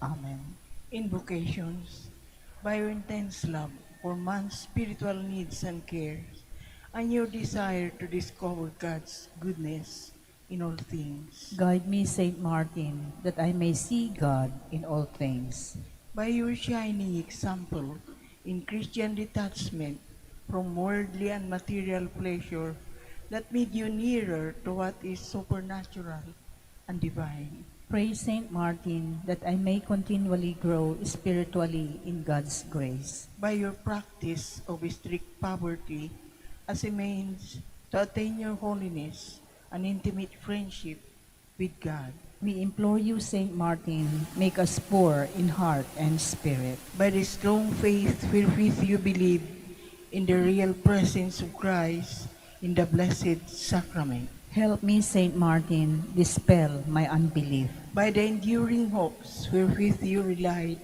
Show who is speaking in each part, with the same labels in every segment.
Speaker 1: Amen.
Speaker 2: Invocations. By your intense love for man's spiritual needs and cares, and your desire to discover God's goodness in all things.
Speaker 1: Guide me, Saint Martin, that I may see God in all things.
Speaker 2: By your shining example in Christian detachment from worldly and material pleasure that made you nearer to what is supernatural and divine.
Speaker 1: Pray, Saint Martin, that I may continually grow spiritually in God's grace.
Speaker 2: By your practice of strict poverty as a means to attain your holiness and intimate friendship with God.
Speaker 1: We implore you, Saint Martin, make us poor in heart and spirit.
Speaker 2: By the strong faith wherewith you believe in the real presence of Christ in the Blessed Sacrament.
Speaker 1: Help me, Saint Martin, dispel my unbelief.
Speaker 2: By the enduring hopes wherewith you relied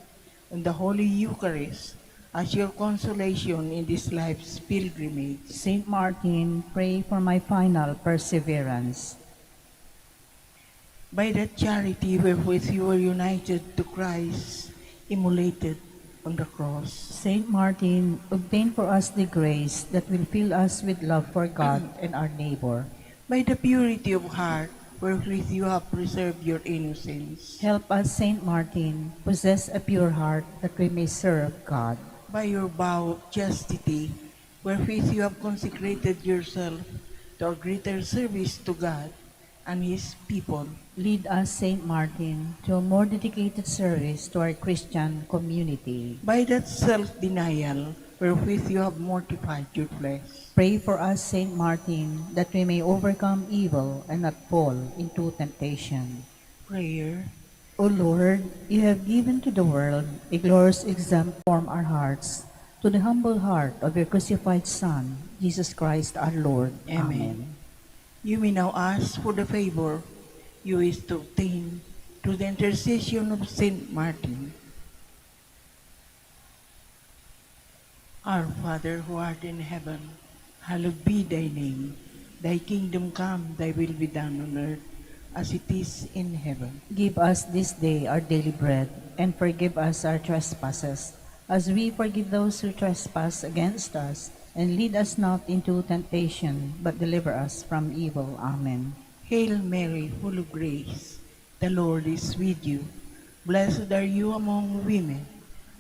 Speaker 2: on the Holy Eucharist as your consolation in this life's pilgrimage.
Speaker 1: Saint Martin, pray for my final perseverance.
Speaker 2: By that charity wherewith you were united to Christ, immolated on the cross.
Speaker 1: Saint Martin, obtain for us the grace that will fill us with love for God and our neighbor.
Speaker 2: By the purity of heart wherewith you have preserved your innocence.
Speaker 1: Help us, Saint Martin, possess a pure heart that we may serve God.
Speaker 2: By your vow of chastity wherewith you have consecrated yourself to a greater service to God and His people.
Speaker 1: Lead us, Saint Martin, to a more dedicated service to our Christian community.
Speaker 2: By that self-denial wherewith you have mortified your flesh.
Speaker 1: Pray for us, Saint Martin, that we may overcome evil and not fall into temptation.
Speaker 2: Prayer.
Speaker 1: O Lord, you have given to the world a glorious example from our hearts to the humble heart of your crucified Son, Jesus Christ our Lord.
Speaker 2: Amen. You may now ask for the favor you wish to obtain through the intercession of Saint Martin. Our Father who art in heaven, hallowed be thy name. Thy kingdom come, thy will be done on earth as it is in heaven.
Speaker 1: Give us this day our daily bread, and forgive us our trespasses, as we forgive those who trespass against us. And lead us not into temptation, but deliver us from evil. Amen.
Speaker 2: Hail Mary, full of grace, the Lord is with you. Blessed are you among women,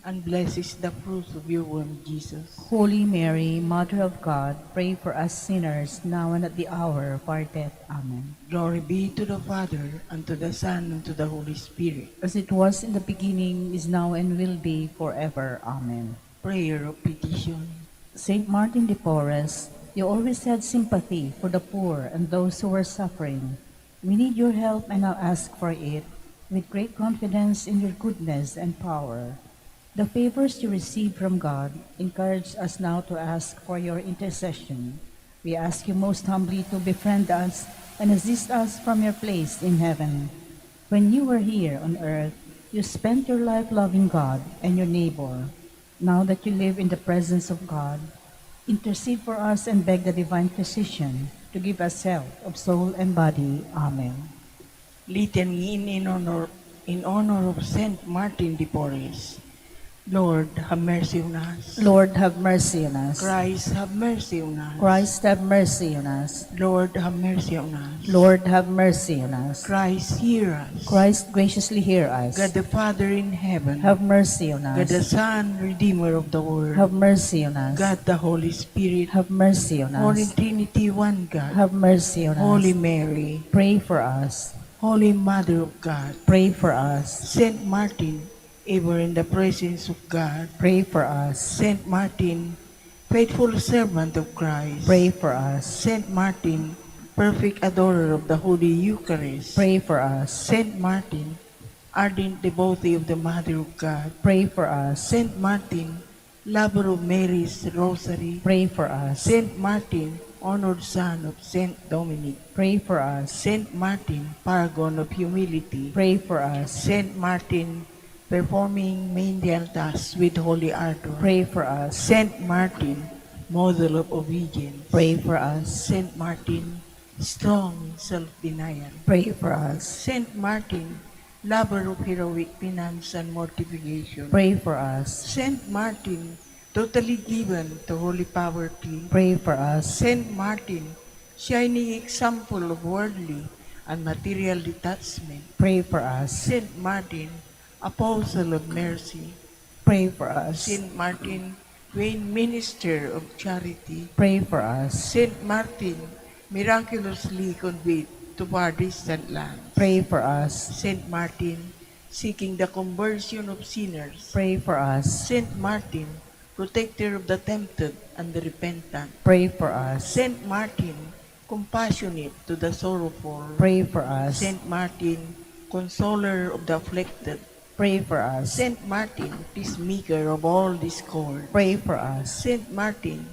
Speaker 2: and blessed is the fruit of your womb, Jesus.
Speaker 1: Holy Mary, Mother of God, pray for us sinners, now and at the hour of our death. Amen.
Speaker 2: Glory be to the Father, and to the Son, and to the Holy Spirit.
Speaker 1: As it was in the beginning, is now, and will be forever. Amen.
Speaker 2: Prayer of petition.
Speaker 1: Saint Martin de Porres, you always had sympathy for the poor and those who were suffering. We need your help and now ask for it with great confidence in your goodness and power. The favors you receive from God encourage us now to ask for your intercession. We ask you most humbly to befriend us and assist us from your place in heaven. When you were here on earth, you spent your life loving God and your neighbor. Now that you live in the presence of God, intercede for us and beg the divine physician to give us health of soul and body. Amen.
Speaker 2: Litany in honor of Saint Martin de Porres. Lord, have mercy on us.
Speaker 1: Lord, have mercy on us.
Speaker 2: Christ, have mercy on us.
Speaker 1: Christ, have mercy on us.
Speaker 2: Lord, have mercy on us.
Speaker 1: Lord, have mercy on us.
Speaker 2: Christ, hear us.
Speaker 1: Christ, graciously hear us.
Speaker 2: God the Father in heaven,
Speaker 1: Have mercy on
Speaker 2: God the
Speaker 1: us.
Speaker 2: Son, Redeemer of the world,
Speaker 1: Have mercy on us.
Speaker 2: God the Holy Spirit,
Speaker 1: Have mercy on
Speaker 2: Holy
Speaker 1: us.
Speaker 2: Trinity, one God,
Speaker 1: Have mercy on
Speaker 2: Holy
Speaker 1: us.
Speaker 2: Mary,
Speaker 1: Pray for us.
Speaker 2: Holy Mother of God,
Speaker 1: Pray for us.
Speaker 2: Saint Martin, ever in the presence of God,
Speaker 1: Pray for us.
Speaker 2: Saint Martin, faithful servant of Christ,
Speaker 1: Pray for us.
Speaker 2: Saint Martin, perfect adorer of the Holy Eucharist,
Speaker 1: Pray for us.
Speaker 2: Saint Martin, ardent devotee of the Mother of God,
Speaker 1: Pray for us.
Speaker 2: Saint Martin, lover of Mary's Rosary,
Speaker 1: Pray for us.
Speaker 2: Saint Martin, honored son of Saint Dominic,
Speaker 1: Pray for us.
Speaker 2: Saint Martin, paragon of humility,
Speaker 1: Pray for us.
Speaker 2: Saint Martin, performing menial tasks with holy ardor,
Speaker 1: Pray for us.
Speaker 2: Saint Martin, model of obedience,
Speaker 1: Pray for us.
Speaker 2: Saint Martin, strong in self-denial,
Speaker 1: Pray for us.
Speaker 2: Saint Martin, lover of heroic penance and mortification.
Speaker 1: Pray for us.
Speaker 2: Saint Martin, totally given to holy poverty.
Speaker 1: Pray for us.
Speaker 2: Saint Martin, shining example of worldly and material detachment.
Speaker 1: Pray for us.
Speaker 2: Saint Martin, apostle of mercy.
Speaker 1: Pray for us.
Speaker 2: Saint Martin, vain minister of charity.
Speaker 1: Pray for us.
Speaker 2: Saint Martin, miraculously conveyed to far distant lands.
Speaker 1: Pray for us.
Speaker 2: Saint Martin, seeking the conversion of sinners.
Speaker 1: Pray for us.
Speaker 2: Saint Martin, protector of the tempted and the repentant.
Speaker 1: Pray for us.
Speaker 2: Saint Martin, compassionate to the sorrowful.
Speaker 1: Pray for us.
Speaker 2: Saint Martin, consoler of the afflicted.
Speaker 1: Pray for us.
Speaker 2: Saint Martin, peacemaker of all discord.
Speaker 1: Pray for us.
Speaker 2: Saint Martin,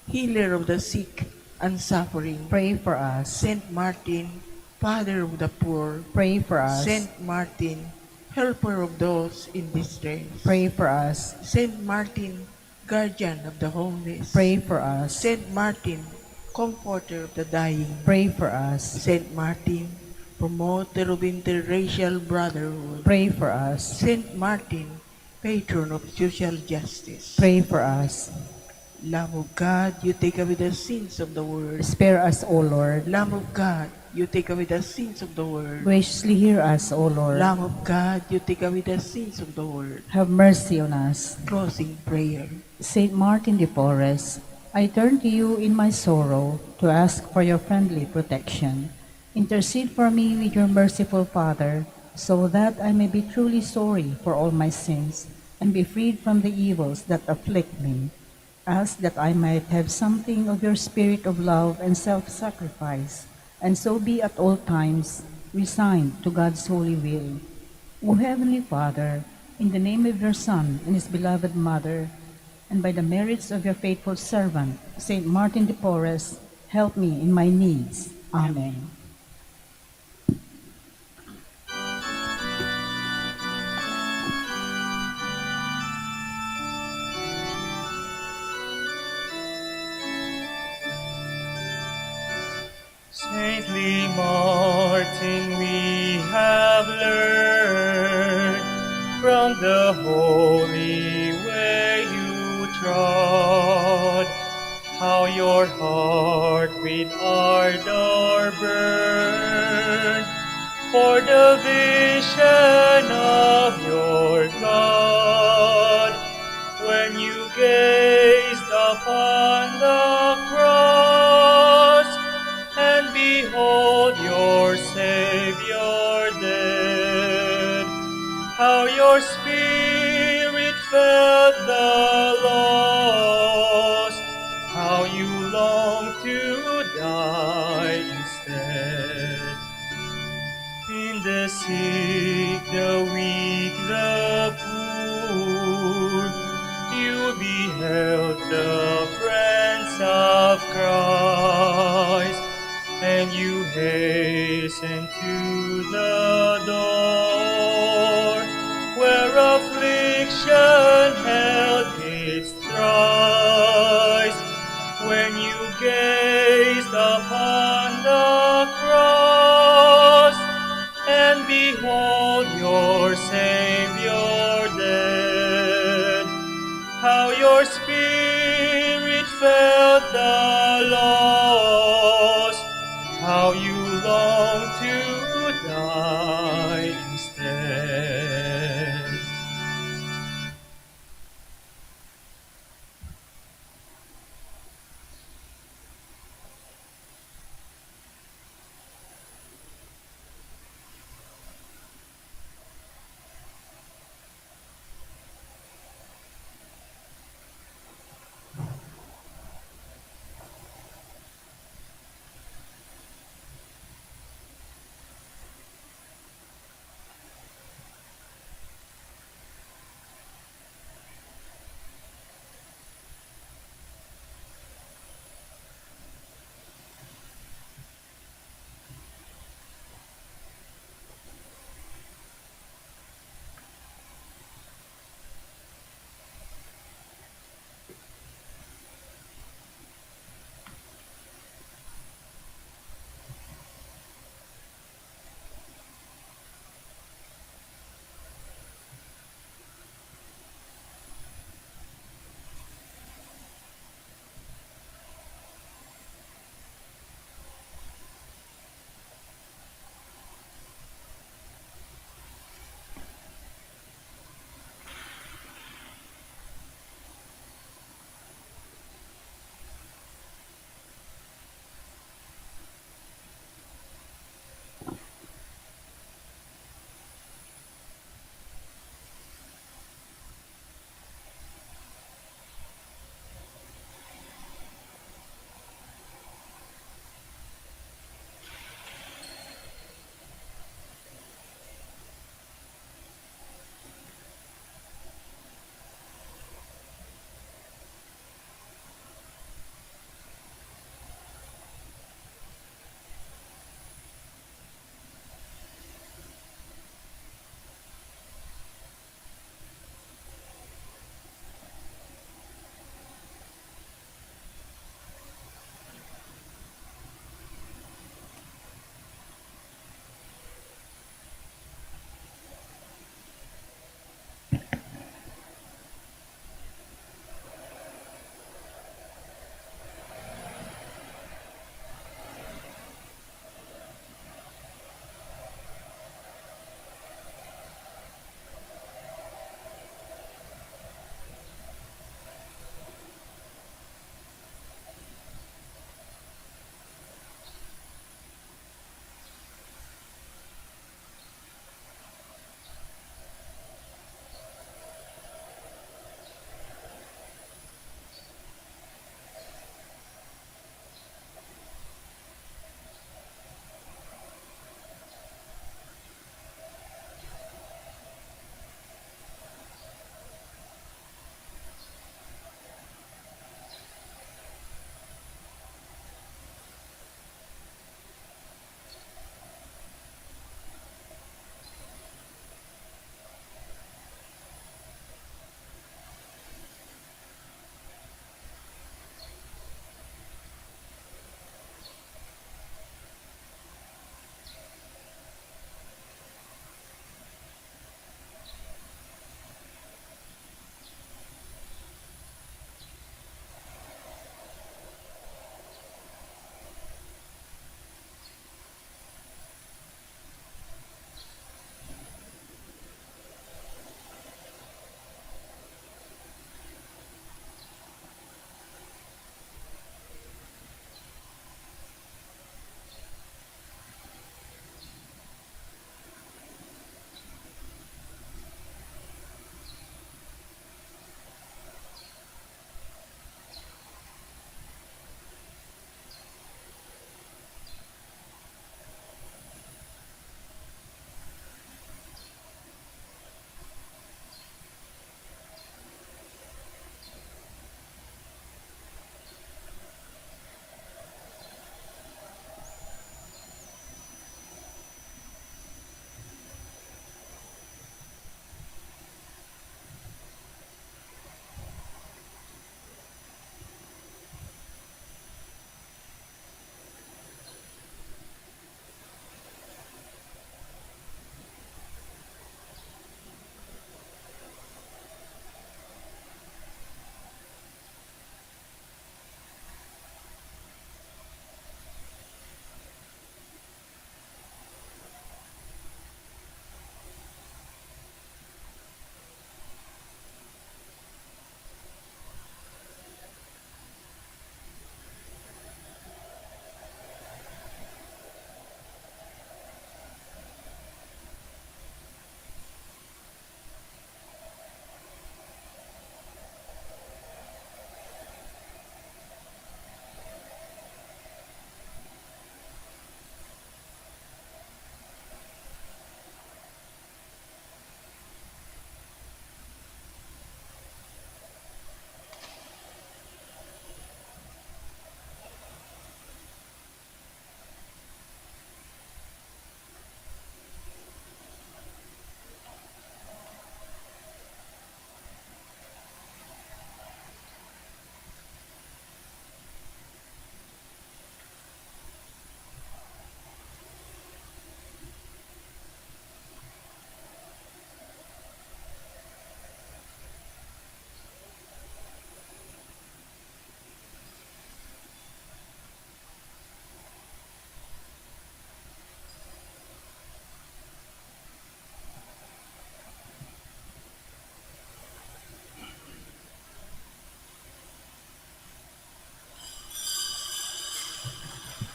Speaker 2: healer of the sick and suffering.
Speaker 1: Pray for us.
Speaker 2: Saint Martin, father of the poor.
Speaker 1: Pray for us.
Speaker 2: Saint Martin, helper of those in distress.
Speaker 1: Pray for us.
Speaker 2: Saint Martin, guardian of the homeless.
Speaker 1: Pray for us.
Speaker 2: Saint Martin, comforter of the dying.
Speaker 1: Pray for us.
Speaker 2: Saint Martin, promoter of interracial brotherhood.
Speaker 1: Pray for us.
Speaker 2: Saint Martin, patron of social justice.
Speaker 1: Pray for us.
Speaker 2: Lamb of God, you take away the sins of the world.
Speaker 1: Spare us, O Lord.
Speaker 2: Lamb of God, you take away the sins of the world.
Speaker 1: Graciously hear us, O Lord.
Speaker 2: Lamb of God, you take away the sins of the world.
Speaker 1: Have mercy on us.
Speaker 2: Closing prayer.
Speaker 1: Saint Martin de Porres, I turn to you in my sorrow to ask for your friendly protection. Intercede for me with your merciful Father, so that I may be truly sorry for all my sins and be freed from the evils that afflict me. Ask that I might have something of your spirit of love and self-sacrifice, and so be at all times resigned to God's holy will. O Heavenly Father, in the name of your Son and his beloved Mother, and by the merits of your faithful servant, Saint Martin de Porres, help me in my needs. Amen.
Speaker 3: Saintly Martin, we have learned from the holy way you trod, how your heart with ardor burned for the vision of your God, when you gazed upon the cross, and behold your Savior dead, how your spirit felt the loss, how you longed to die instead. In the sick, the weak, the poor, you beheld the friends of Christ, and you hasten to the door where affliction held its thrice. When you gazed upon the cross, and behold your Savior dead, how your spirit felt the loss, how you long to die instead.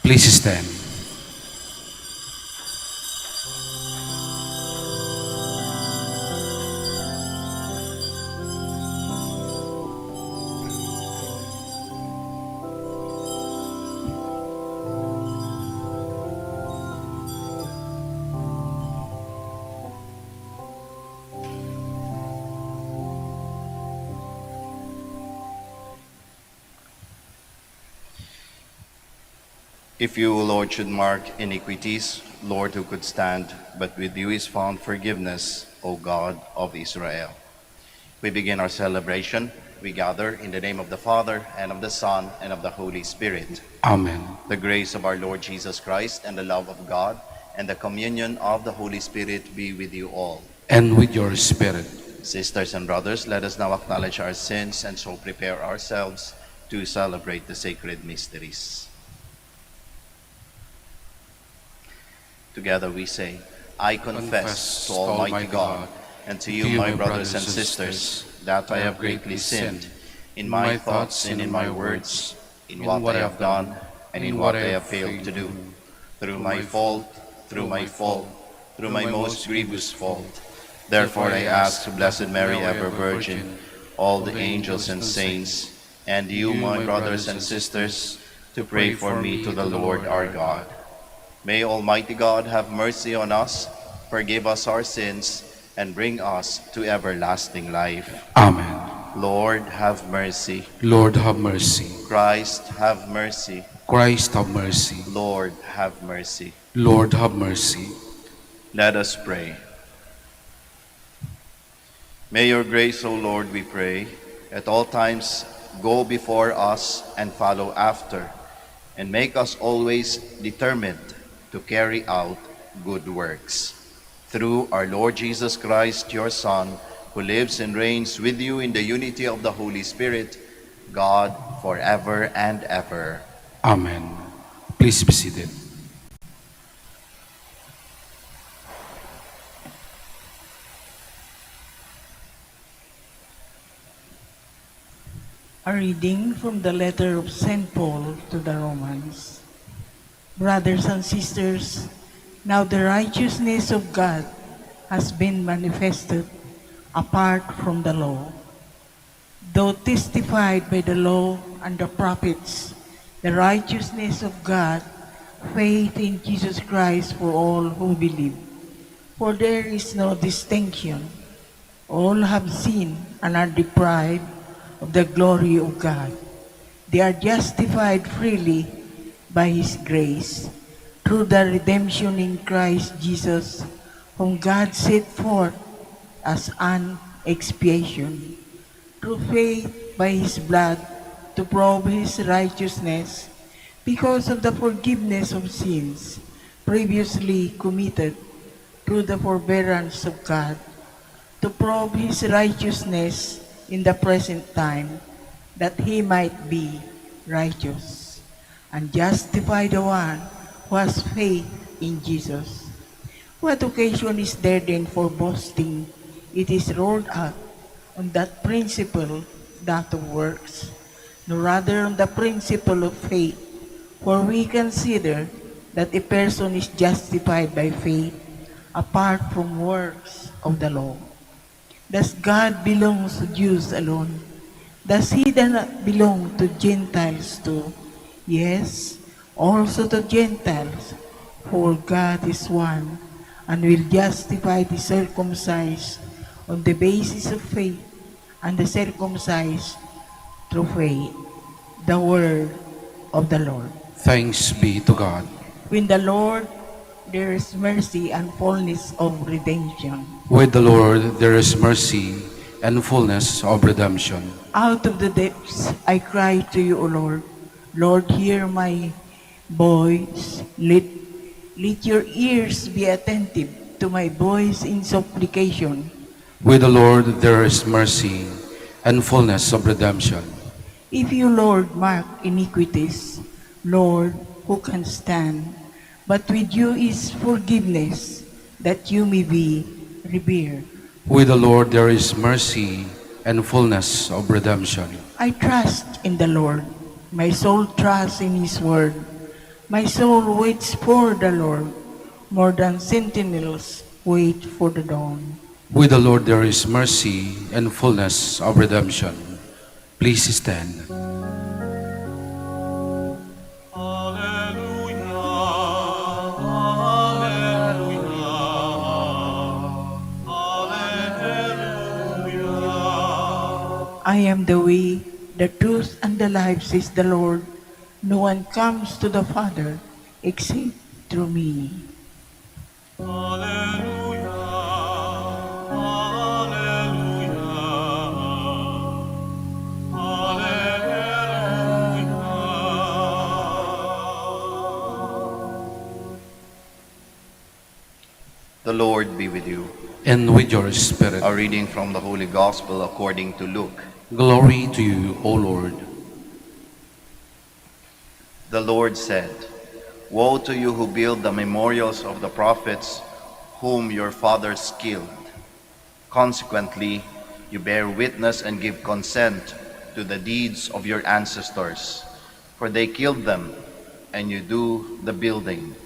Speaker 4: Please stand.
Speaker 5: If you, O Lord, should mark iniquities, Lord, who could stand? But with you is found forgiveness, O God of Israel. We begin our celebration. We gather in the name of the Father, and of the Son, and of the Holy Spirit.
Speaker 4: Amen.
Speaker 5: The grace of our Lord Jesus Christ, and the love of God, and the communion of the Holy Spirit be with you all.
Speaker 4: And with your spirit.
Speaker 5: Sisters and brothers, let us now acknowledge our sins and so prepare ourselves to celebrate the sacred mysteries. Together we say, I confess to Almighty God and to you, my brothers and sisters, that I have greatly sinned in my thoughts and in my words, in what I have done and in what I have failed to do, through my fault, through my most grievous fault. Therefore I ask to Blessed Mary, ever Virgin, all the angels and saints, and you, my brothers and sisters, to pray for me to the Lord our God. May Almighty God have mercy on us, forgive us our sins, and bring us to everlasting life.
Speaker 4: Amen.
Speaker 5: Lord, have mercy.
Speaker 4: Lord, have mercy.
Speaker 5: Christ, have mercy.
Speaker 4: Christ, have mercy.
Speaker 5: Lord, have mercy.
Speaker 4: Lord, have mercy.
Speaker 5: Let us pray. May your grace, O Lord, we pray, at all times go before us and follow after, and make us always determined to carry out good works. Through our Lord Jesus Christ, your Son, who lives and reigns with you in the unity of the Holy Spirit, God, forever and ever.
Speaker 4: Amen. Please be seated.
Speaker 2: A reading from the letter of St. Paul to the Romans. Brothers and sisters, now the righteousness of God has been manifested apart from the law. Though testified by the law and the prophets, the righteousness of God, faith in Jesus Christ for all who believe. For there is no distinction. All have sinned and are deprived of the glory of God. They are justified freely by His grace through the redemption in Christ Jesus, whom God set forth as an expiation, through faith by His blood to prove His righteousness, because of the forgiveness of sins previously committed through the forbearance of God, to prove His righteousness in the present time, that He might be righteous, and justify the one who has faith in Jesus. What occasion is there then for boasting? It is rolled out on that principle, that of works, no rather on the principle of faith. For we consider that a person is justified by faith apart from works of the law. Does God belong to Jews alone? Does He not belong to Gentiles too? Yes, also to Gentiles, for God is one, and will justify the circumcised on the basis of faith, and the circumcised through faith. The word of the Lord.
Speaker 4: Thanks be to God.
Speaker 2: In the Lord there is mercy and fullness of redemption.
Speaker 4: With the Lord there is mercy and fullness of redemption.
Speaker 2: Out of the depths I cry to you, O Lord. Lord, hear my voice. Let your ears be attentive to my voice in supplication.
Speaker 4: With the Lord there is mercy and fullness of redemption.
Speaker 2: If you, Lord, mark iniquities, Lord, who can stand? But with you is forgiveness, that you may be revered.
Speaker 4: With the Lord there is mercy and fullness of redemption.
Speaker 2: I trust in the Lord. My soul trusts in His word. My soul waits for the Lord, more than sentinels wait for the dawn.
Speaker 4: With the Lord there is mercy and fullness of redemption. Please stand.
Speaker 3: Alleluia, alleluia, alleluia.
Speaker 2: I am the way, the truth, and the life, says the Lord. No one comes to the Father except through me.
Speaker 3: Alleluia, alleluia, alleluia.
Speaker 5: The Lord be with you.
Speaker 4: And with your spirit.
Speaker 5: A reading from the Holy Gospel according to Luke.
Speaker 4: Glory to you, O Lord.
Speaker 5: The Lord said, "Woe to you who build the memorials of the prophets whom your fathers killed. Consequently, you bear witness and give consent to the deeds of your ancestors, for they killed them, and you do the building.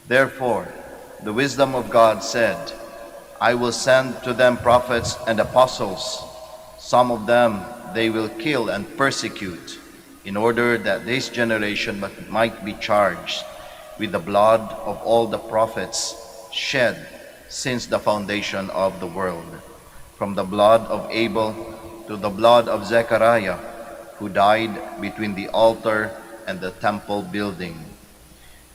Speaker 5: Therefore, the wisdom of God said, I will send to them prophets and apostles. Some of them they will kill and persecute, in order that this generation might be charged with the blood of all the prophets shed since the foundation of the world, from the blood of Abel to the blood of Zechariah, who died between the altar and the temple building.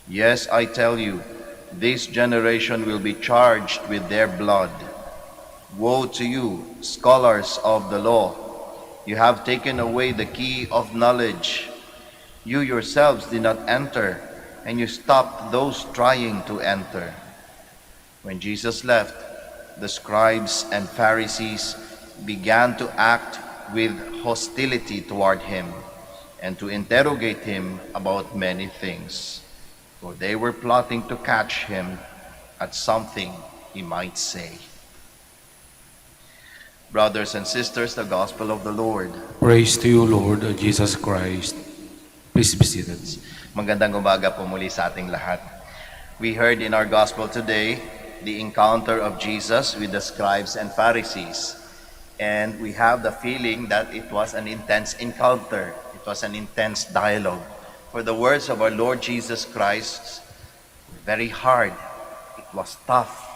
Speaker 5: Yes, I tell you, this generation will be charged with their blood. Woe to you, scholars of the law! You have taken away the key of knowledge. You yourselves did not enter, and you stopped those trying to enter." When Jesus left, the scribes and Pharisees began to act with hostility toward him and to interrogate him about many things, for they were plotting to catch him at something he might say. Brothers and sisters, the Gospel of the Lord.
Speaker 4: Praise to you, Lord Jesus Christ. Please be seated.
Speaker 5: Magandang umaga po muli sa ating lahat. We heard in our Gospel today the encounter of Jesus with the scribes and Pharisees. And we have the feeling that it was an intense encounter. It was an intense dialogue. For the words of our Lord Jesus Christ were very hard. It was tough.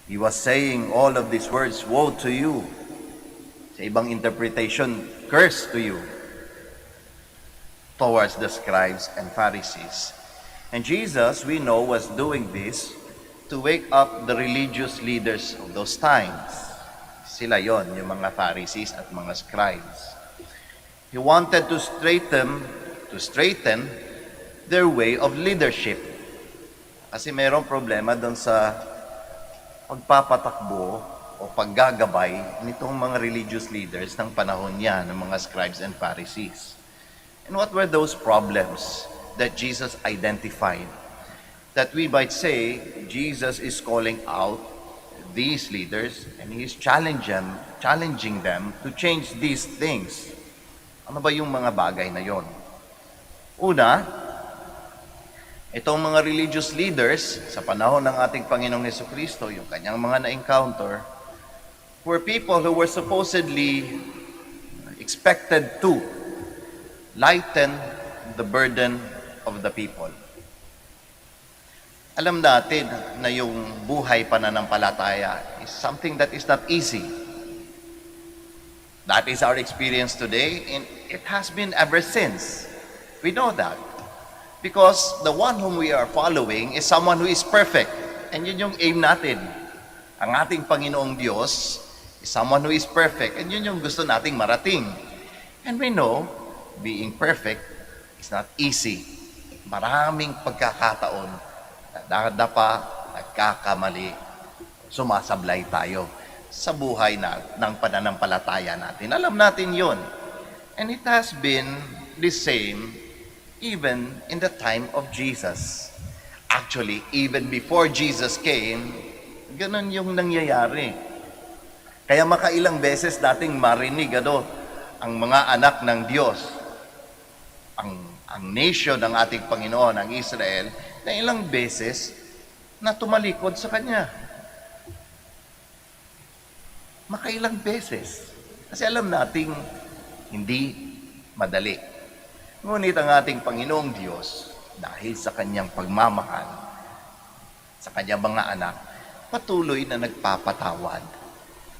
Speaker 5: He was saying all of these words, woe to you. Sa ibang interpretation, curse to you, towards the scribes and Pharisees. And Jesus, we know, was doing this to wake up the religious leaders of those times. Sila yon, yung mga Pharisees at mga scribes. He wanted to straighten their way of leadership. Kasi mayroong problema doon sa pagpapatakbo o paggagabay nitong mga religious leaders ng panahon niya, ng mga scribes and Pharisees. And what were those problems that Jesus identified? That we might say, Jesus is calling out these leaders and He's challenging them to change these things. Ano ba yung mga bagay na yon? Una, itong mga religious leaders sa panahon ng ating Panginoong Jesucristo, yung kanyang mga na-encounter, were people who were supposedly expected to lighten the burden of the people. Alam natin na yung buhay pananampalataya is something that is not easy. That is our experience today, and it has been ever since. We know that. Because the one whom we are following is someone who is perfect. And yun yung aim natin. Ang ating Panginoong Diyos is someone who is perfect. And yun yung gusto nating marating. And we know, being perfect is not easy. Maraming pagkakataon na nagkakamali, sumasablay tayo sa buhay ng pananampalataya natin. Alam natin yun. And it has been the same even in the time of Jesus. Actually, even before Jesus came, ganun yung nangyayari. Kaya makailang beses nating marinig ang mga anak ng Diyos ang nation ng ating Panginoon, ang Israel, na ilang beses na tumalikod sa Kanya. Makailang beses. Kasi alam nating hindi madali. Ngunit ang ating Panginoong Diyos, dahil sa Kanyang pagmamahal, sa Kanyang mga anak, patuloy na nagpapatawad.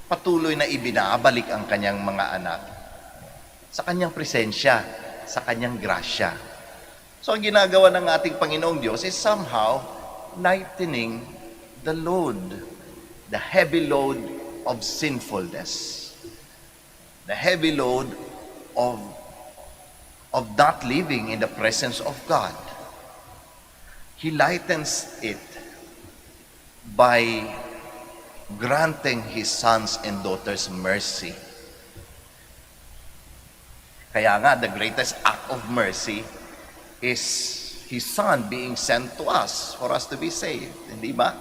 Speaker 5: Patuloy na ibinabalik ang Kanyang mga anak sa Kanyang presensya, sa Kanyang grasya. So ang ginagawa ng ating Panginoong Diyos is somehow lightening the load, the heavy load of sinfulness, the heavy load of not living in the presence of God. He lightens it by granting His sons and daughters mercy. Kaya nga, the greatest act of mercy is His Son being sent to us for us to be saved. Hindi ba?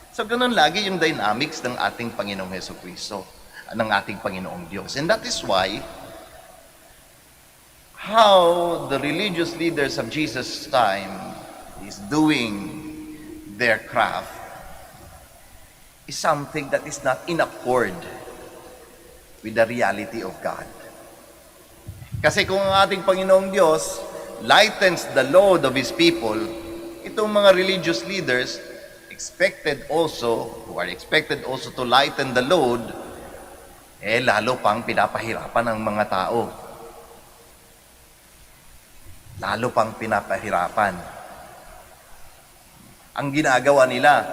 Speaker 5: So, ganun lagi yung dynamics ng ating Panginoong Jesucristo, ng ating Panginoong Diyos. And that is why, how the religious leaders of Jesus' time is doing their craft is something that is not in accord with the reality of God. Kasi kung ang ating Panginoong Diyos lightens the load of His people, itong mga religious leaders who are expected also to lighten the load, lalo pang pinapahirapan ang mga tao. Lalo pang pinapahirapan. Ang ginagawa nila,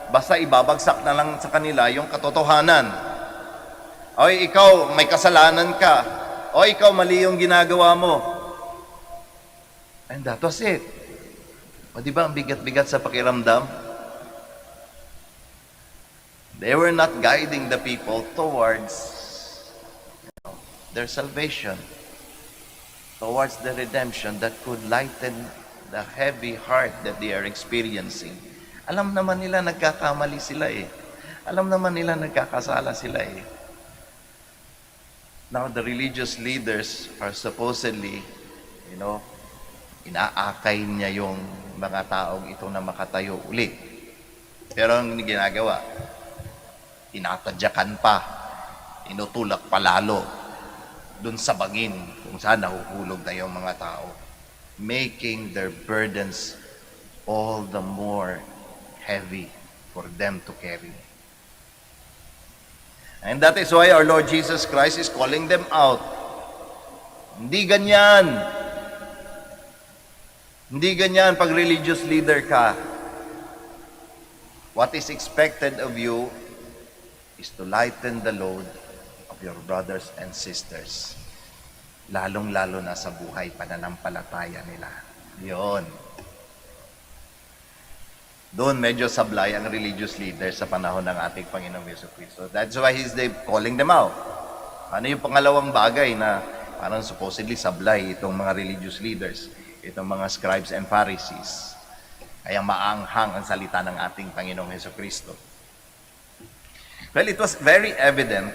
Speaker 5: basta ibabagsak na lang sa kanila yung katotohanan. Oy, ikaw, may kasalanan ka. O ikaw, mali yung ginagawa mo. And that was it. O di ba, ang bigat-bigat sa pakiramdam? They were not guiding the people towards their salvation, towards the redemption that could lighten the heavy heart that they are experiencing. Alam naman nila nagkakamali sila eh. Alam naman nila nagkakasala sila eh. Now, the religious leaders are supposedly, inaakay niya yung mga taong ito na makatayo uli. Pero ang ginagawa, tinatadyakan pa, inutulak palalo dun sa bangin kung saan nahuhulog na yung mga tao, making their burdens all the more heavy for them to carry. And that is why our Lord Jesus Christ is calling them out. Hindi ganyan. Hindi ganyan pag religious leader ka. What is expected of you is to lighten the load of your brothers and sisters. Lalong-lalo na sa buhay pananampalataya nila. Yun. Doon medyo sablay ang religious leaders sa panahon ng ating Panginoong Jesucristo. That's why He's calling them out. Ano yung pangalawang bagay na parang supposedly sablay itong mga religious leaders, itong mga scribes and Pharisees. Kaya maanghang ang salita ng ating Panginoong Jesucristo. Well, it was very evident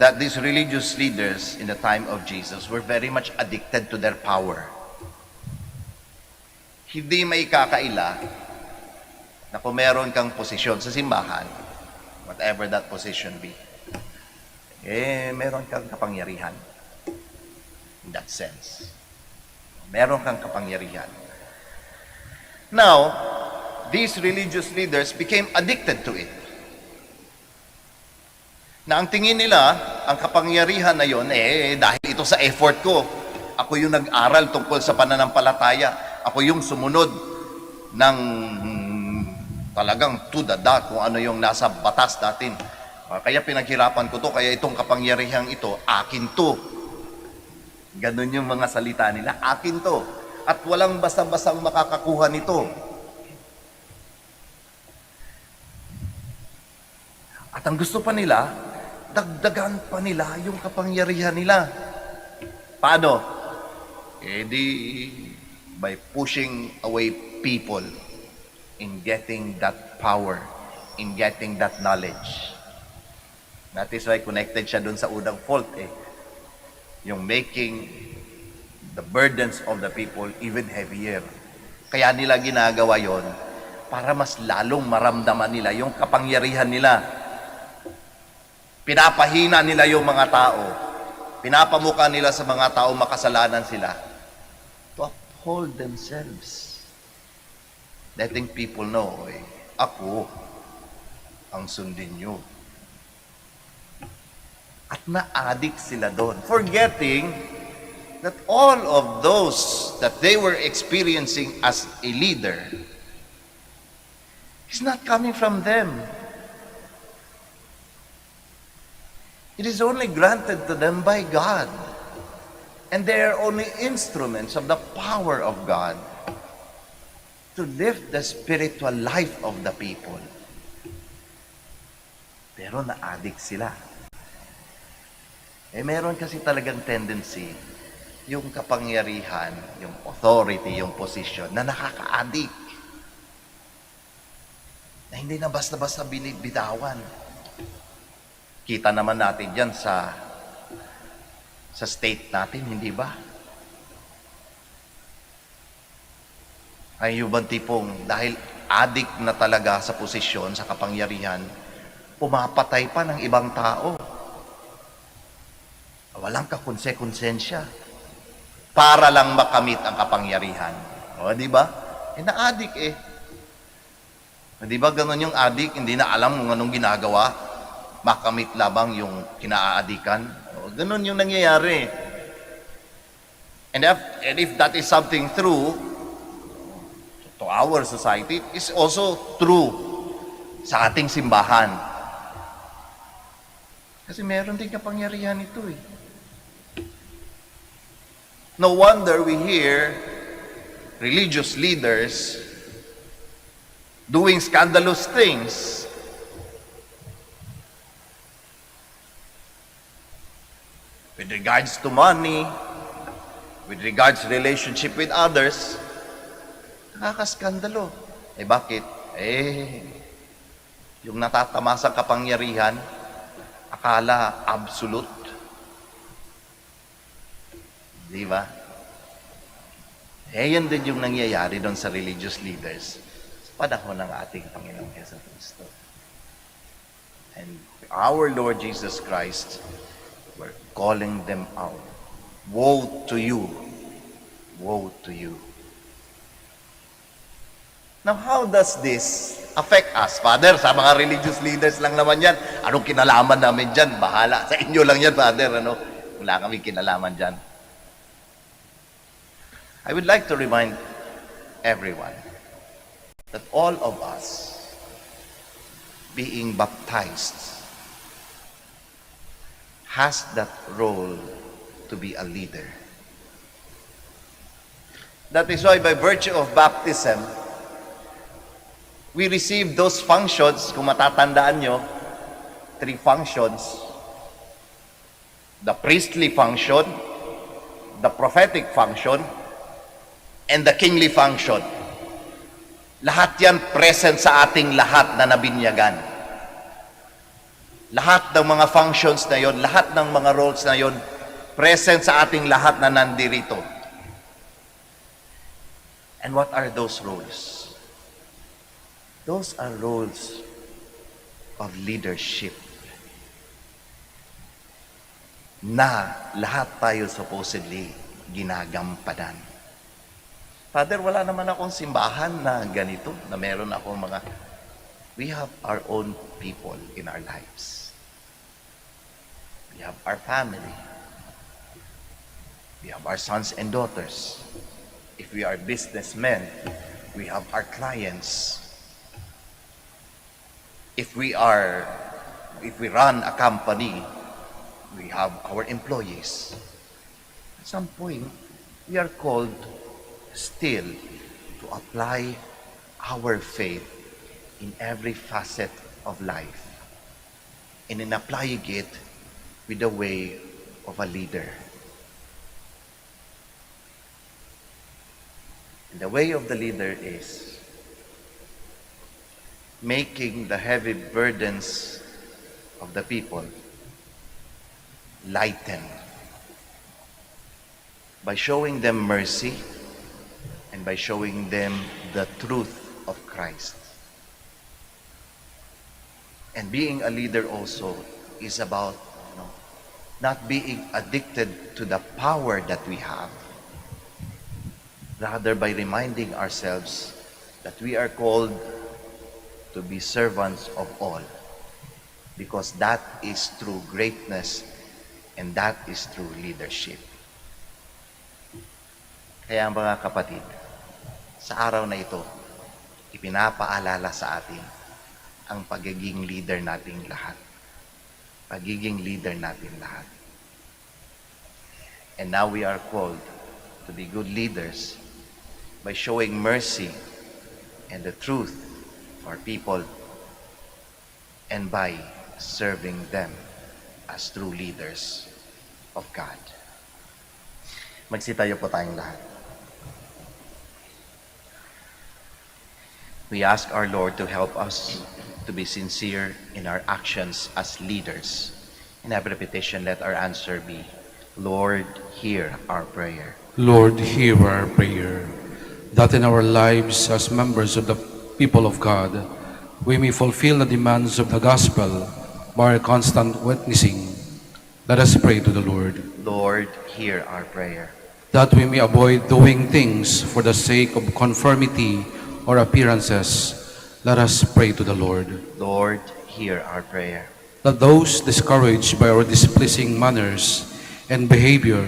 Speaker 5: that these religious leaders in the time of Jesus were very much addicted to their power. Hindi may kakaila na kung meron kang posisyon sa simbahan, whatever that position be, meron kang kapangyarihan. In that sense. Meron kang kapangyarihan. Now, these religious leaders became addicted to it. Na ang tingin nila, ang kapangyarihan na yon, dahil ito sa effort ko. Ako yung nag-aral tungkol sa pananampalataya. Ako yung sumunod ng talagang to the dot kung ano yung nasa batas natin. Kaya pinaghirapan ko to, kaya itong kapangyarihang ito, akin to. Ganun yung mga salita nila, akin to. At walang basta-bastang makakakuha nito. At ang gusto pa nila, dagdagan pa nila yung kapangyarihan nila. Paano? By pushing away people in getting that power, in getting that knowledge. That is why connected siya dun sa unang fault Yung making the burdens of the people even heavier. Kaya nila ginagawa yon para mas lalong maramdaman nila yung kapangyarihan nila. Pinapahina nila yung mga tao. Pinapamuka nila sa mga tao makasalanan sila to uphold themselves. Letting people know, ako ang sundin nyo. At na-addict sila doon. Forgetting that all of those that they were experiencing as a leader is not coming from them. It is only granted to them by God. And they are only instruments of the power of God to lift the spiritual life of the people. Pero na-addict sila. Meron kasi talagang tendency, yung kapangyarihan, yung authority, yung position, na nakaka-addict. Na hindi na basta-basta binibitawan. Kita naman natin dyan sa state natin, hindi ba? Ay yung bang tipong dahil addict na talaga sa posisyon, sa kapangyarihan, pumapatay pa ng ibang tao. Walang kakonsekonsensya para lang makamit ang kapangyarihan. O, di ba? Na-addict Di ba ganun yung addict, hindi na alam kung anong ginagawa, makamit labang yung kinaaadikan. O, ganun yung nangyayari. And if that is something true to our society, it is also true sa ating simbahan. Kasi meron din kapangyarihan ito No wonder we hear religious leaders doing scandalous things. With regards to money, with regards to relationship with others, nakakaskandalo. Bakit? Yung natatamasang kapangyarihan, akala absolute. Di ba? Yan din yung nangyayari doon sa religious leaders sa panahon ng ating Panginoong Jesucristo. And our Lord Jesus Christ, we're calling them out. Woe to you. Woe to you. Now, how does this affect us? Father, sa mga religious leaders lang naman yan. Anong kinalaman namin dyan? Bahala. Sa inyo lang yan, Father. Wala kami kinalaman dyan. I would like to remind everyone that all of us being baptized has that role to be a leader. That is why by virtue of baptism, we receive those functions, kung matatandaan nyo, 3 functions. The priestly function, the prophetic function, and the kingly function. Lahat yan present sa ating lahat na nabinyagan. Lahat ng mga functions na yon, lahat ng mga roles na yon, present sa ating lahat na nandirito. And what are those roles? Those are roles of leadership na lahat tayo supposedly ginagampanan. Father, wala naman akong simbahan na ganito, na meron akong mga... We have our own people in our lives. We have our family. We have our sons and daughters. If we are businessmen, we have our clients. If we run a company, we have our employees. At some point, we are called still to apply our faith in every facet of life, and in applying it with the way of a leader. And the way of the leader is making the heavy burdens of the people lighten. by showing them mercy and by showing them the truth of Christ. And being a leader also is about not being addicted to the power that we have, rather by reminding ourselves that we are called to be servants of all, because that is true greatness and that is true leadership. Kaya mga kapatid, sa araw na ito, ipinapaalala sa atin ang pagiging leader nating lahat. Pagiging leader natin lahat. And now we are called to be good leaders by showing mercy and the truth for people and by serving them as true leaders of God. Magsitayo po tayong lahat. We ask our Lord to help us to be sincere in our actions as leaders. In every petition, let our answer be, Lord, hear our prayer.
Speaker 4: Lord, hear our prayer, that in our lives as members of the people of God, we may fulfill the demands of the gospel by our constant witnessing. Let us pray to the Lord.
Speaker 5: Lord, hear our prayer.
Speaker 4: That we may avoid doing things for the sake of conformity or appearances, let us pray to the Lord.
Speaker 5: Lord, hear our prayer.
Speaker 4: That those discouraged by our displeasing manners and behavior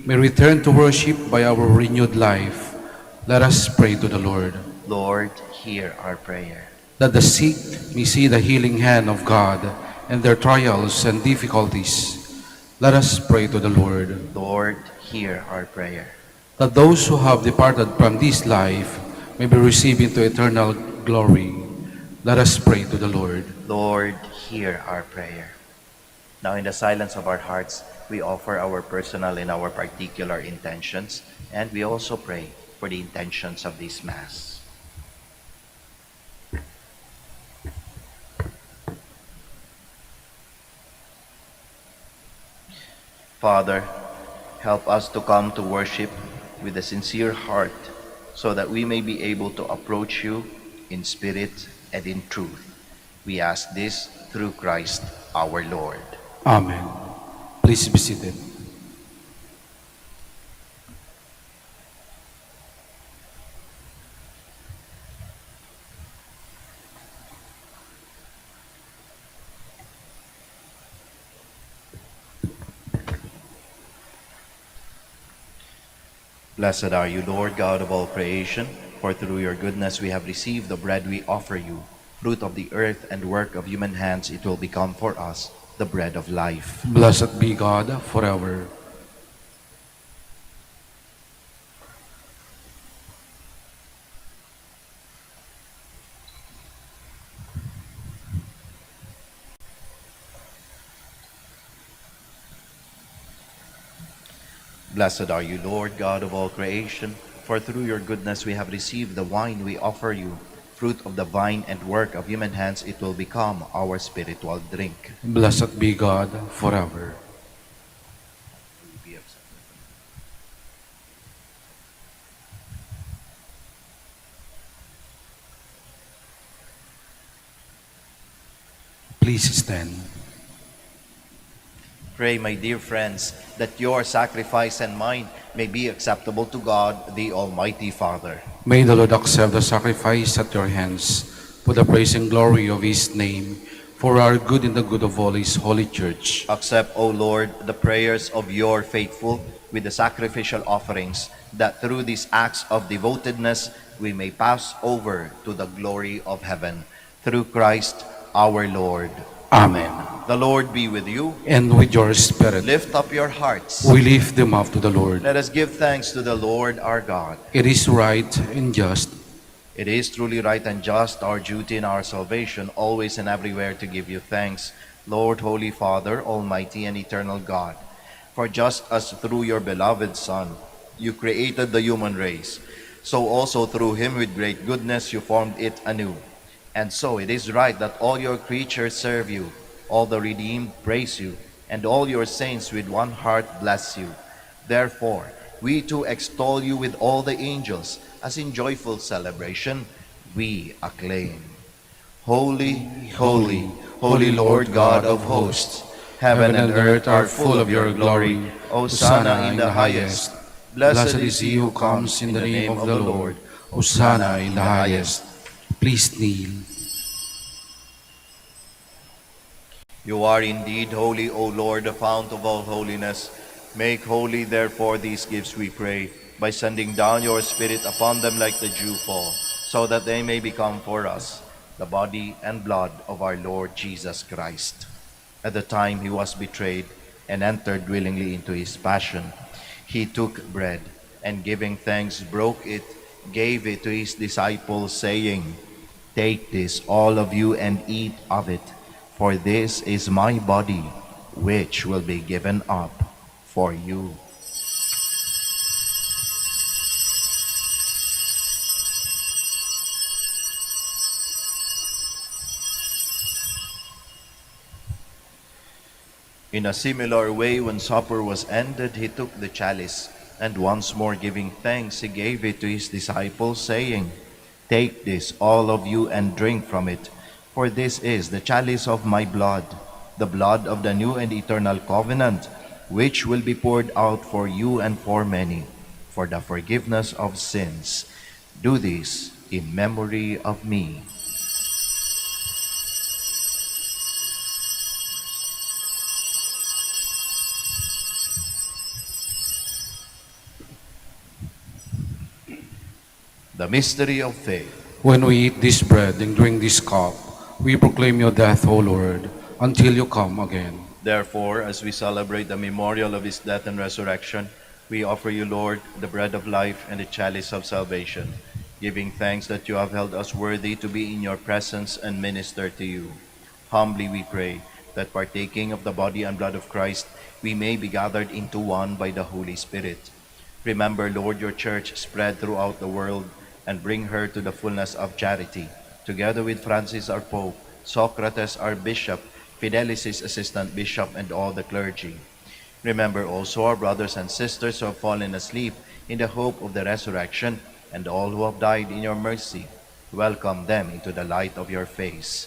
Speaker 4: may return to worship by our renewed life, let us pray to the Lord.
Speaker 5: Lord, hear our prayer.
Speaker 4: That the sick may see the healing hand of God in their trials and difficulties, let us pray to the Lord.
Speaker 5: Lord, hear our prayer.
Speaker 4: That those who have departed from this life may be received into eternal glory, let us pray to the Lord.
Speaker 5: Lord, hear our prayer. Now in the silence of our hearts, we offer our personal and our particular intentions, and we also pray for the intentions of this Mass. Father, help us to come to worship with a sincere heart so that we may be able to approach you in spirit and in truth. We ask this through Christ our Lord.
Speaker 4: Amen. Please be seated.
Speaker 5: Blessed are you, Lord God of all creation, for through your goodness we have received the bread we offer you, fruit of the earth and work of human hands. It will become for us the bread of life.
Speaker 4: Blessed be God forever.
Speaker 5: Blessed are you, Lord God of all creation, for through your goodness we have received the wine we offer you, fruit of the vine and work of human hands. It will become our spiritual drink.
Speaker 4: Blessed be God forever. Please stand.
Speaker 5: Pray, my dear friends, that your sacrifice and mine may be acceptable to God, the Almighty Father.
Speaker 4: May the Lord accept the sacrifice at your hands for the praise and glory of his name, for our good and the good of all his holy church.
Speaker 5: Accept, O Lord, the prayers of your faithful with the sacrificial offerings, that through these acts of devotedness we may pass over to the glory of heaven. Through Christ our Lord.
Speaker 4: Amen.
Speaker 5: The Lord be with you.
Speaker 4: And with your spirit,
Speaker 5: Lift up your hearts.
Speaker 4: we lift them up to the Lord.
Speaker 5: Let us give thanks to the Lord our God.
Speaker 4: It is right and just,
Speaker 5: It is truly right and just, our duty and our salvation, always and everywhere to give you thanks, Lord, Holy Father, Almighty and Eternal God. For just as through your beloved Son you created the human race, so also through him with great goodness you formed it anew. And so it is right that all your creatures serve you, all the redeemed praise you, and all your saints with one heart bless you. Therefore, we too extol you with all the angels, as in joyful celebration we acclaim. Holy, holy, holy Lord God of hosts, heaven and earth are full of your glory. Hosanna in the highest. Blessed is he who comes in the name of the Lord. Hosanna in the highest.
Speaker 4: Please kneel.
Speaker 5: You are indeed holy, O Lord, the fount of all holiness. Make holy, therefore, these gifts, we pray, by sending down your Spirit upon them like the dewfall, so that they may become for us the body and blood of our Lord Jesus Christ. At the time he was betrayed and entered willingly into his passion, he took bread, and giving thanks, broke it, gave it to his disciples, saying, "Take this, all of you, and eat of it, for this is my body, which will be given up for you." In a similar way, when supper was ended, he took the chalice, and once more giving thanks, he gave it to his disciples, saying, "Take this, all of you, and drink from it, for this is the chalice of my blood, the blood of the new and eternal covenant, which will be poured out for you and for many, for the forgiveness of sins. Do this in memory of me." The mystery of faith.
Speaker 4: When we eat this bread and drink this cup, we proclaim your death, O Lord, until you come again.
Speaker 5: Therefore, as we celebrate the memorial of his death and resurrection, we offer you, Lord, the bread of life and the chalice of salvation, giving thanks that you have held us worthy to be in your presence and minister to you. Humbly we pray that partaking of the body and blood of Christ, we may be gathered into one by the Holy Spirit. Remember, Lord, your church spread throughout the world, and bring her to the fullness of charity, together with Francis our Pope, Socrates our Bishop, Fidelis his Assistant Bishop, and all the clergy. Remember also our brothers and sisters who have fallen asleep in the hope of the resurrection, and all who have died in your mercy. Welcome them into the light of your face.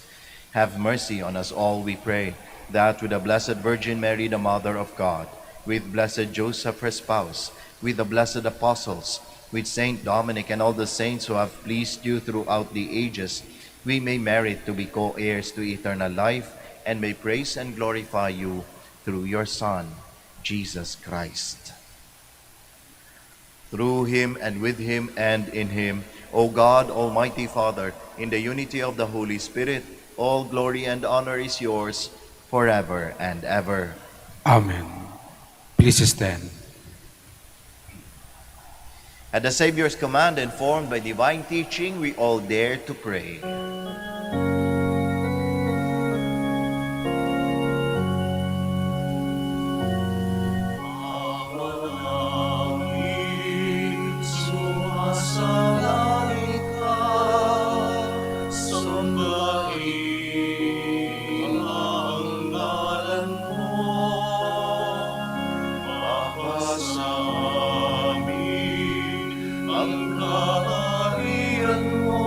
Speaker 5: Have mercy on us all, we pray, that with the Blessed Virgin Mary, the Mother of God, with blessed Joseph, her spouse, with the blessed apostles, with Saint Dominic and all the saints who have pleased you throughout the ages, we may merit to be co-heirs to eternal life, and may praise and glorify you through your Son, Jesus Christ. Through him, and with him, and in him, O God, Almighty Father, in the unity of the Holy Spirit, all glory and honor is yours forever and ever.
Speaker 4: Amen. Please stand.
Speaker 5: At the Savior's command, informed by divine teaching, we all dare to pray.
Speaker 3: Sumasalangit ka, sambahin ang ngalan mo, mapasa amin ang kaharian mo,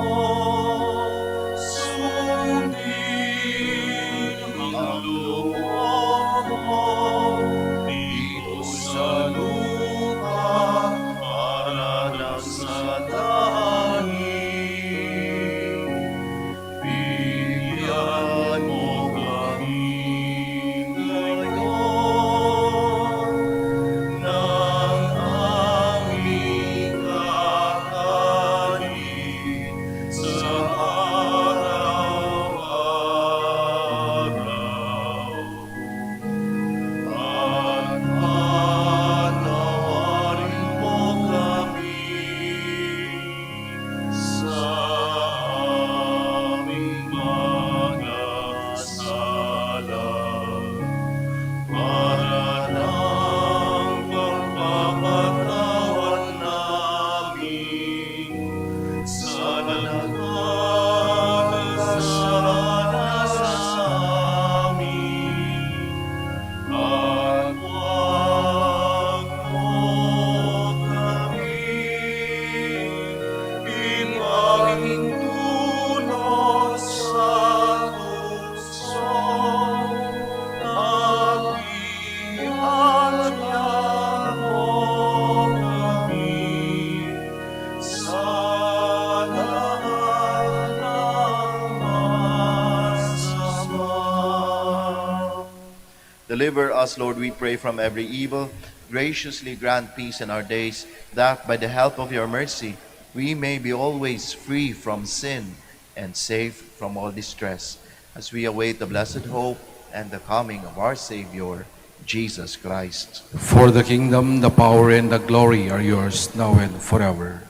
Speaker 5: Deliver us, Lord, we pray, from every evil. Graciously grant peace in our days, that by the help of your mercy we may be always free from sin and safe from all distress, as we await the blessed hope and the coming of our Savior, Jesus Christ.
Speaker 4: For the kingdom, the power, and the glory are yours, now and forever.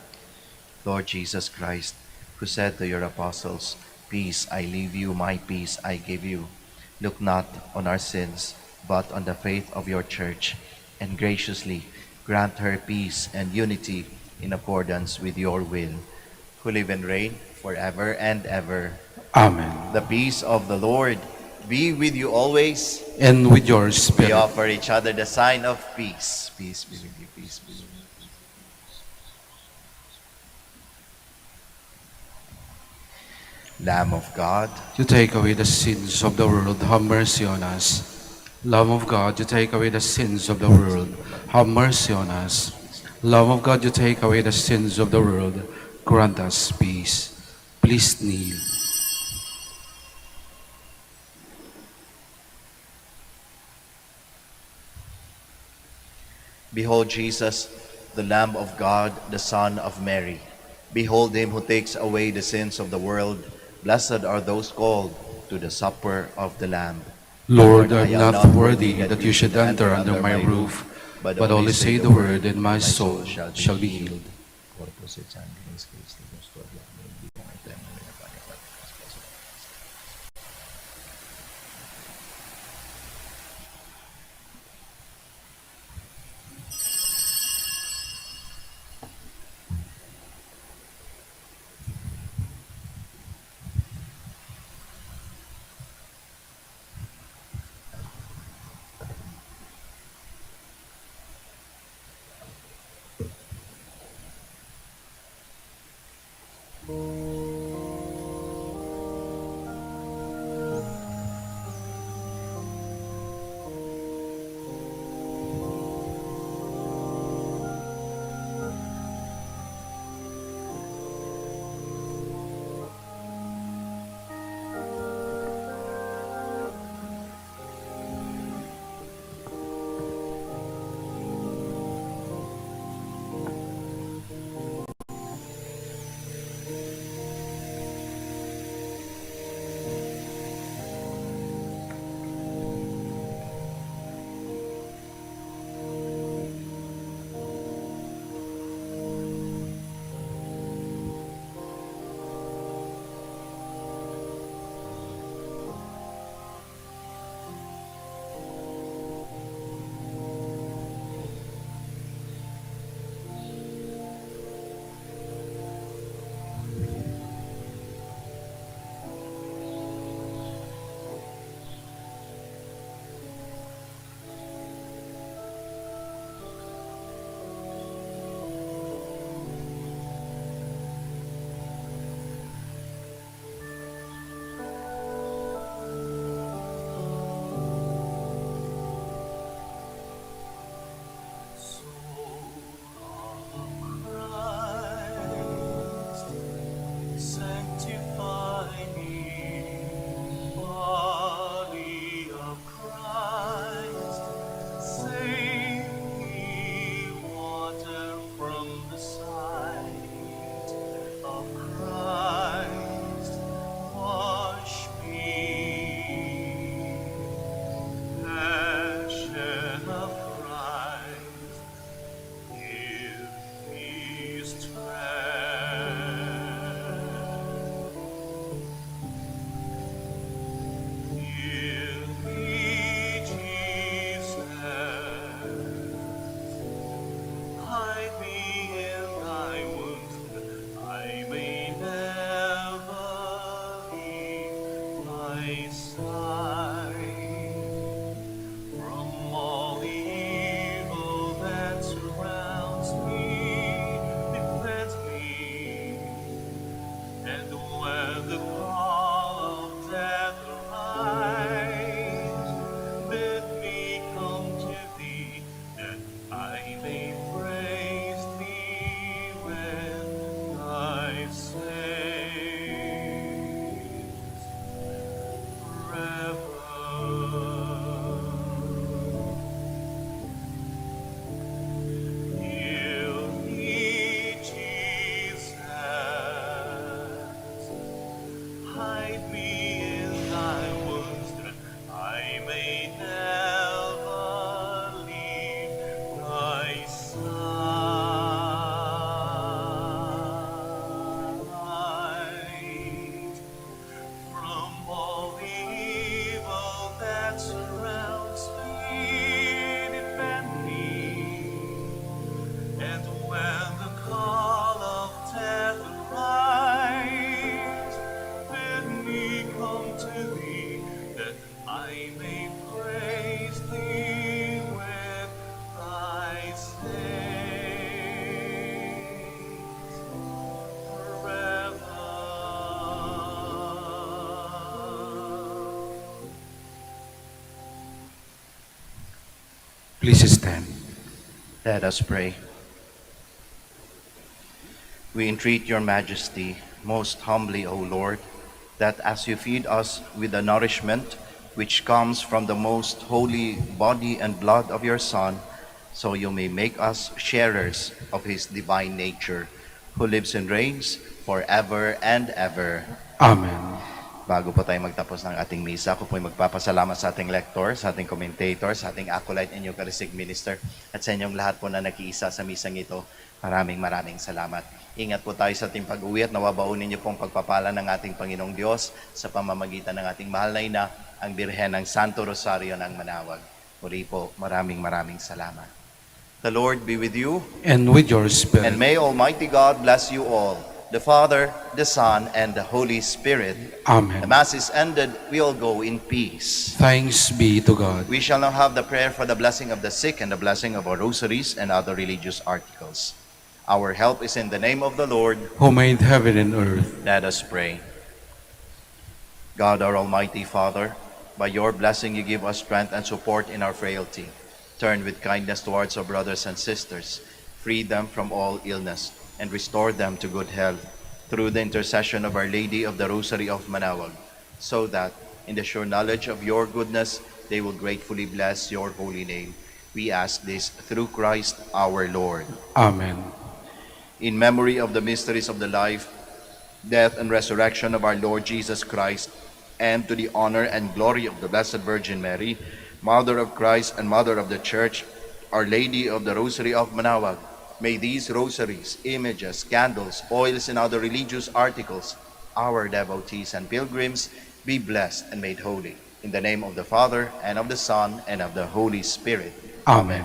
Speaker 5: Lord Jesus Christ, who said to your apostles, "Peace I leave you, my peace I give you," look not on our sins, but on the faith of your church, and graciously grant her peace and unity in accordance with your will, who live and reign forever and ever.
Speaker 4: Amen.
Speaker 5: The peace of the Lord be with you always.
Speaker 4: And with your
Speaker 5: We
Speaker 4: spirit.
Speaker 5: offer each other the sign of peace. Peace be with you, peace be with you. Lamb of God,
Speaker 4: You take away the sins of the world, have mercy on us. Lamb of God, you take away the sins of the world, have mercy on us. Lamb of God, you take away the sins of the world, grant us peace. Please kneel.
Speaker 5: behold Jesus, the Lamb of God, the Son of Mary. Behold him who takes away the sins of the world. Blessed are those called to the supper of the Lamb.
Speaker 4: Lord,
Speaker 5: I
Speaker 4: I'm
Speaker 5: am
Speaker 4: not worthy that you should enter under my roof, but only say the word, and my soul shall be healed. Please stand.
Speaker 5: Let us pray. We entreat your majesty most humbly, O Lord, that as you feed us with the nourishment which comes from the most holy body and blood of your Son, so you may make us sharers of his divine nature, who lives and reigns forever and ever.
Speaker 4: Amen.
Speaker 5: Bago po tayo magtapos ng ating misa, ako po'y magpapasalamat sa ating lector, sa ating commentator, sa ating acolyte and Eucharistic minister, at sa inyong lahat po na nakiisa sa misang ito. Maraming salamat. Ingat po tayo sa ating pag-uwi at nawabaunin niyo pong pagpapala ng ating Panginoong Diyos sa pamamagitan ng ating mahal na ina, ang Birhen ng Santo Rosario ng Manaoag. Muli po, maraming salamat. The Lord be with you,
Speaker 4: And with your spirit.
Speaker 5: and may Almighty God bless you all, the Father, the Son, and the Holy Spirit.
Speaker 4: Amen.
Speaker 5: The Mass is ended. We all go in peace.
Speaker 4: Thanks be to God.
Speaker 5: We shall now have the prayer for the blessing of the sick and the blessing of our rosaries and other religious articles. Our help is in the name of the Lord.
Speaker 4: Who made heaven and earth.
Speaker 5: Let us pray. God, our Almighty Father, by your blessing you give us strength and support in our frailty. Turn with kindness towards our brothers and sisters. Free them from all illness and restore them to good health through the intercession of Our Lady of the Rosary of Manaoag, so that, in the sure knowledge of your goodness, they will gratefully bless your holy name. We ask this through Christ our Lord.
Speaker 4: Amen.
Speaker 5: In memory of the mysteries of the life, death, and resurrection of our Lord Jesus Christ, and to the honor and glory of the Blessed Virgin Mary, Mother of Christ and Mother of the Church, Our Lady of the Rosary of Manaoag, may these rosaries, images, candles, oils, and other religious articles, our devotees and pilgrims, be blessed and made holy. In the name of the Father, and of the Son, and of the Holy Spirit.
Speaker 4: Amen.